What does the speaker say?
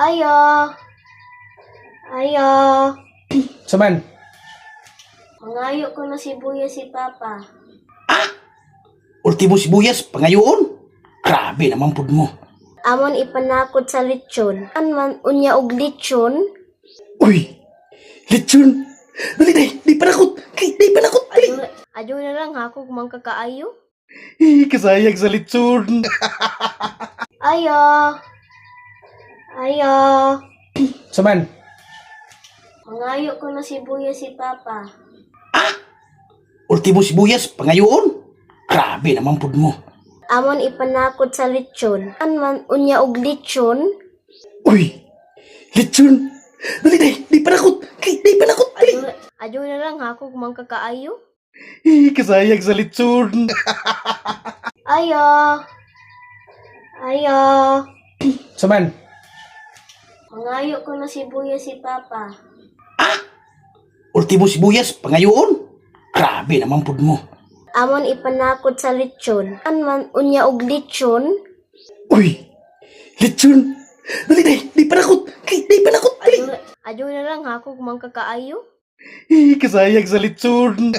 Ayo, ayo. Saman? Mangayo ko na sibuyas si Papa. Ultimo sibuyas, pangayoon? Grabe naman pud mo. Amon ipanakot sa lechon. Man unya og lechon. Uy! Lechon! Dali, di panakot! Di panakot! Dali! Adyo na lang ha kung mangkakaayo. Kasayag sa lechon! Ayo, ayo. Saman? Mangayo ko na sibuyas si Papa. Ultimo sibuyas, pangayoon? Grabe naman pud mo. Amon ipanakot sa lechon. Man unya og lechon. Uy! Lechon! Dali, di panakot! Di panakot! Dali! Adyo na lang ha kung mangkakaayo. Kasayag sa lechon! Ayo, ayo. Saman? Mangayo ko na sibuyas si Papa. Ultimo sibuyas, pangayoon? Grabe naman pud mo. Amon ipanakot sa lechon. Man unya og lechon. Uy! Lechon! Dali, di panakot! Di panakot! Dali! Adyo na lang ha kung mangkakaayo. Kasayag sa lechon!